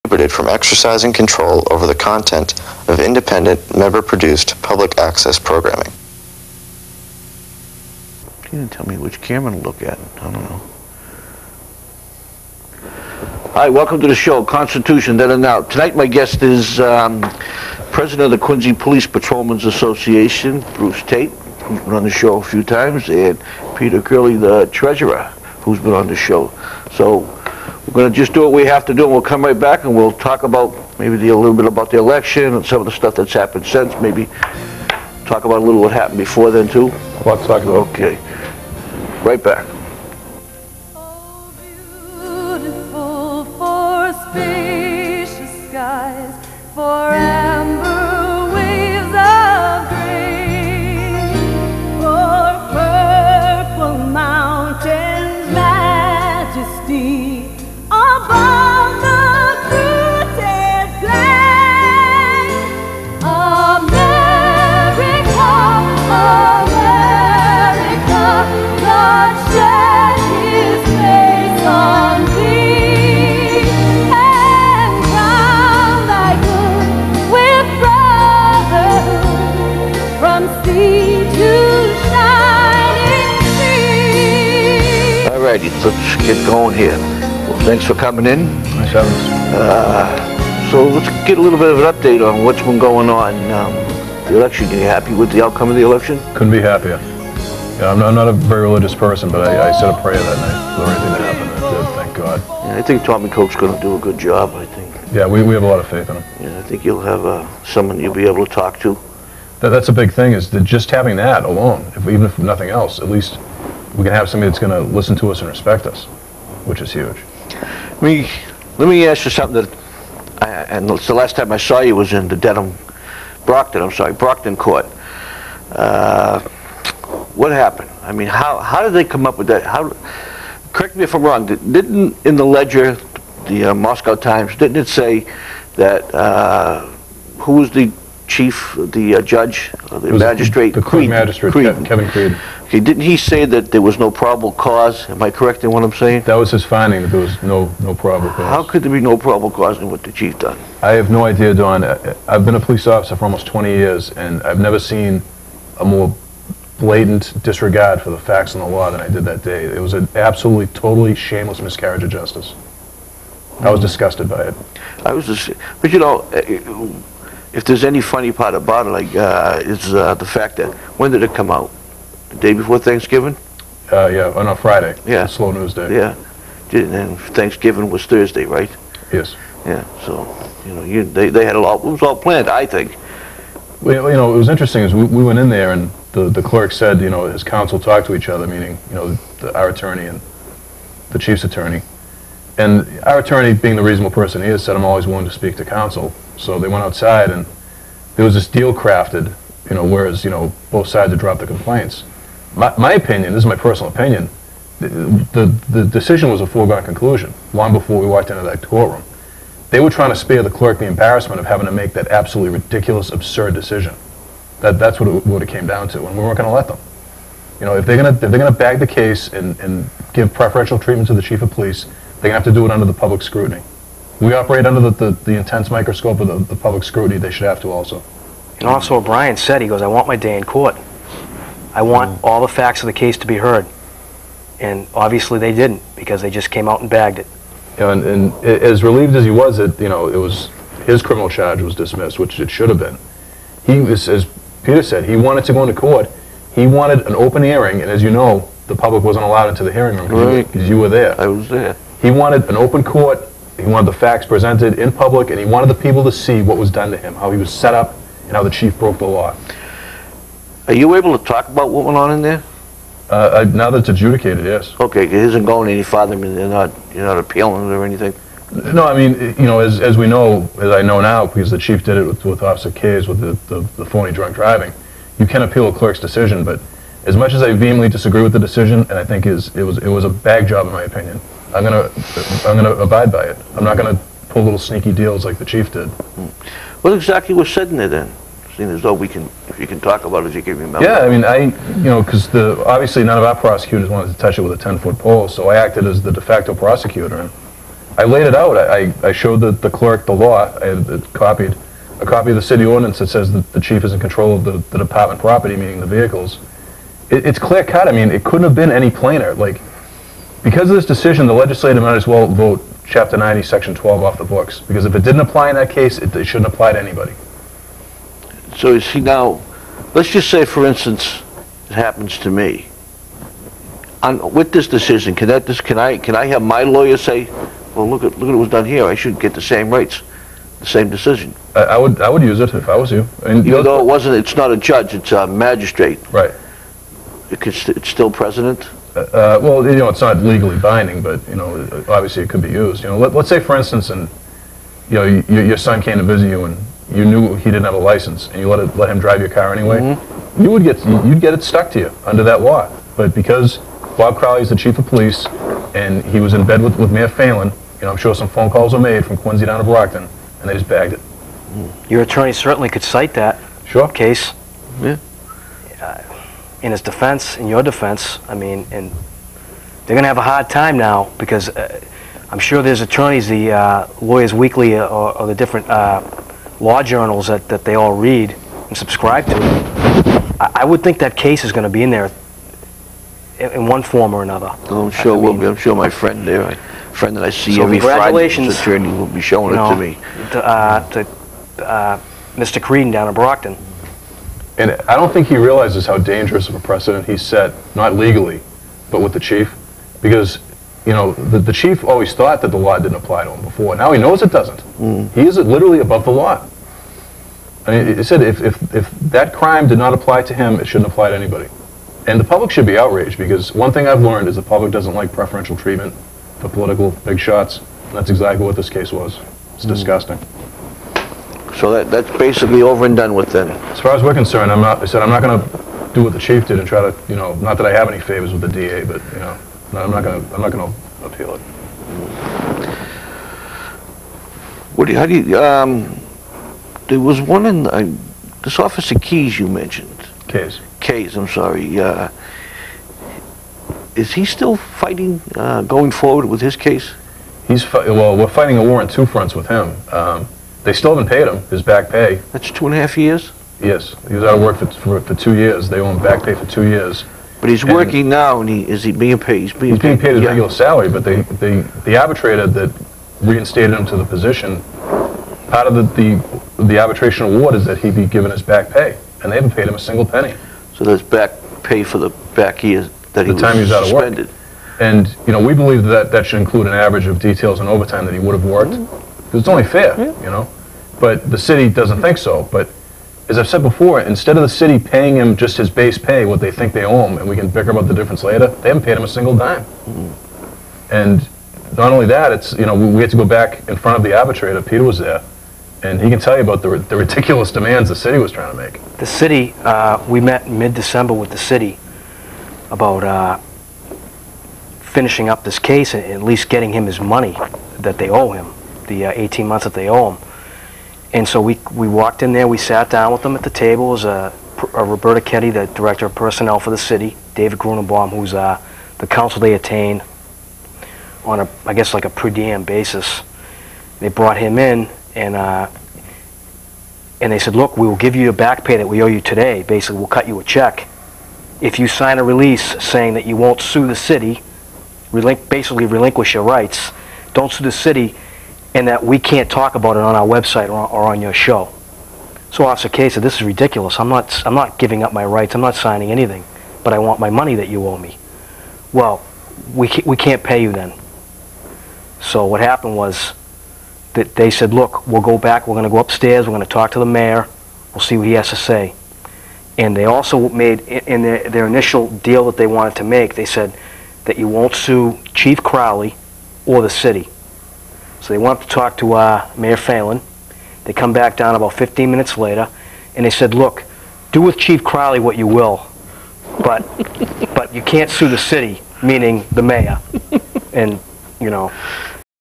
prohibited from exercising control over the content of independent, member-produced, public access programming. You didn't tell me which camera to look at. I don't know. Hi, welcome to the show, Constitution, Then and Now. Tonight my guest is President of the Quincy Police Patrolmen's Association, Bruce Tate, who's been on the show a few times, and Peter Crowley, the Treasurer, who's been on the show. So we're going to just do what we have to do, and we'll come right back and we'll talk about maybe a little bit about the election and some of the stuff that's happened since, maybe talk about a little what happened before then too. Let's talk about. Okay. Right back. Oh, beautiful for spacious skies, for amber waves of grain, for purple mountains' majesty above the fruited plain. America, America, God shed His face on thee, and crown thy good with brotherhood from sea to shining sea. All righty, let's get going here. Well, thanks for coming in. Nice having us. So let's get a little bit of an update on what's been going on. The election, are you happy with the outcome of the election? Couldn't be happier. Yeah, I'm not a very religious person, but I said a prayer that night for everything that happened. It did, thank God. Yeah, I think Tommy Koch's going to do a good job, I think. Yeah, we have a lot of faith in him. Yeah, I think you'll have someone you'll be able to talk to. That's a big thing, is that just having that alone, even if nothing else, at least we can have somebody that's going to listen to us and respect us, which is huge. Let me ask you something that, and it's the last time I saw you was in the Brockton court. What happened? I mean, how did they come up with that? Correct me if I'm wrong, didn't in the Ledger, the Moscow Times, didn't it say that, who was the chief, the judge, the magistrate? The Creed magistrate, Kevin Creed. Okay, didn't he say that there was no probable cause? Am I correct in what I'm saying? That was his finding, that there was no probable cause. How could there be no probable cause in what the chief done? I have no idea, Don. I've been a police officer for almost 20 years, and I've never seen a more blatant disregard for the facts and the law than I did that day. It was an absolutely, totally shameless miscarriage of justice. I was disgusted by it. But you know, if there's any funny part about it, like, is the fact that, when did it come out? The day before Thanksgiving? Yeah, on a Friday. Yeah. Slow news day. Yeah. And Thanksgiving was Thursday, right? Yes. Yeah, so, you know, they had it was all planned, I think. Well, you know, it was interesting is we went in there and the clerk said, you know, his counsel talked to each other, meaning, you know, our attorney and the chief's attorney. And our attorney, being the reasonable person he is, said, I'm always willing to speak to counsel. So they went outside and there was this deal crafted, you know, whereas, you know, both sides had dropped the complaints. My opinion, this is my personal opinion, the decision was a foregone conclusion long before we walked into that courtroom. They were trying to spare the clerk the embarrassment of having to make that absolutely ridiculous, absurd decision. That's what it came down to, and we weren't going to let them. You know, if they're gonna bag the case and give preferential treatment to the chief of police, they're gonna have to do it under the public scrutiny. We operate under the intense microscope of the public scrutiny. They should have to also. And also, O'Brien said, he goes, I want my day in court. I want all the facts of the case to be heard. And obviously they didn't, because they just came out and bagged it. You know, and as relieved as he was that, you know, it was his criminal charge was dismissed, which it should have been. He was, as Peter said, he wanted to go into court. He wanted an open hearing, and as you know, the public wasn't allowed into the hearing room because you were there. I was there. He wanted an open court. He wanted the facts presented in public, and he wanted the people to see what was done to him, how he was set up, and how the chief broke the law. Are you able to talk about what went on in there? Now that it's adjudicated, yes. Okay, it isn't going any farther. I mean, you're not appealing it or anything. No, I mean, you know, as we know, as I know now, because the chief did it with Officer Kays with the phony drunk driving. You can appeal a clerk's decision, but as much as I vehemently disagree with the decision, and I think it was a bag job in my opinion, I'm gonna abide by it. I'm not gonna pull little sneaky deals like the chief did. What exactly was said in there then? Seeing as though if you can talk about it, if you can remember. Yeah, I mean, because obviously none of our prosecutors wanted to touch it with a 10-foot pole, so I acted as the de facto prosecutor. And I laid it out. I showed the clerk the law. I had a copy of the city ordinance that says that the chief is in control of the department property, meaning the vehicles. It's clear cut. I mean, it couldn't have been any plainer. Like, because of this decision, the legislature might as well vote Chapter 90, Section 12 off the books. Because if it didn't apply in that case, it shouldn't apply to anybody. So is he now, let's just say, for instance, it happens to me. With this decision, can I have my lawyer say, well, look at what was done here. I should get the same rights, the same decision. I would use it if I was you. I mean, Even though it's not a judge, it's a magistrate. Right. It's still precedent. Well, it's not legally binding, but obviously it could be used. Let's say, for instance, and your son came to visit you, and you knew he didn't have a license, and you let him drive your car anyway. Mm-hmm. You'd get it stuck to you under that law. But because Bob Crowley is the chief of police, and he was in bed with Mayor Phelan, I'm sure some phone calls were made from Quincy down to Brockton, and they just bagged it. Your attorney certainly could cite that case. Yeah. In his defense, in your defense, I mean, and they're going to have a hard time now because I'm sure there's attorneys, the Lawyers Weekly or the different law journals that they all read and subscribe to. I would think that case is going to be in there in one form or another. I'm sure will be. I'm sure my friend there, a friend that I see So every Friday, his congratulations, attorney will be showing it to me. To Mr. Creedon down in Brockton. And I don't think he realizes how dangerous of a precedent he set, not legally, but with the chief. Because, the chief always thought that the law didn't apply to him before. Now he knows it doesn't. He is literally above the law. I mean, it said if that crime did not apply to him, it shouldn't apply to anybody. And the public should be outraged, because one thing I've learned is the public doesn't like preferential treatment for political big shots. And that's exactly what this case was. It's disgusting. So that's basically over and done with then. As far as we're concerned, I'm not going to do what the chief did and try to, not that I have any favors with the DA, but I'm not going to appeal it. There was one in this Officer Keys you mentioned. Kays, I'm sorry. Is he still fighting, going forward with his case? Well, we're fighting a war on two fronts with him. They still haven't paid him his back pay. That's 2.5 years? Yes. He was out of work for 2 years. They owe him back pay for 2 years. But he's working now, and is he being paid? He's being paid his regular salary, but the arbitrator that reinstated him to the position, part of the arbitration award is that he be given his back pay, and they haven't paid him a single penny. So there's back pay for the back years that he was suspended. And we believe that should include an average of details and overtime that he would have worked. Because it's only fair, But the city doesn't think so. But as I've said before, instead of the city paying him just his base pay, what they think they owe him, and we can bicker about the difference later, they haven't paid him a single dime. And not only that, it's we had to go back in front of the arbitrator. Peter was there, and he can tell you about the ridiculous demands the city was trying to make. The city, we met in mid-December with the city about finishing up this case and at least getting him his money that they owe him, the 18 months that they owe him. And so we walked in there, we sat down with them at the table. It was Roberta Ketty, the director of personnel for the city, David Grunenbaum, who's the counsel they attain on I guess like a per diem basis. They brought him in, and they said, look, we will give you your back pay that we owe you today. Basically, we'll cut you a check if you sign a release saying that you won't sue the city, basically relinquish your rights, don't sue the city, and that we can't talk about it on our website or on your show. So Officer K said, this is ridiculous. I'm not giving up my rights. I'm not signing anything, but I want my money that you owe me. Well, we can't pay you then. So what happened was that they said, look, we'll go back. We're going to go upstairs. We're going to talk to the mayor. We'll see what he has to say. And they also made, in their initial deal that they wanted to make, they said that you won't sue Chief Crowley or the city. So they went up to talk to Mayor Phelan. They come back down about 15 minutes later, and they said, look, do with Chief Crowley what you will, but you can't sue the city, meaning the mayor. And,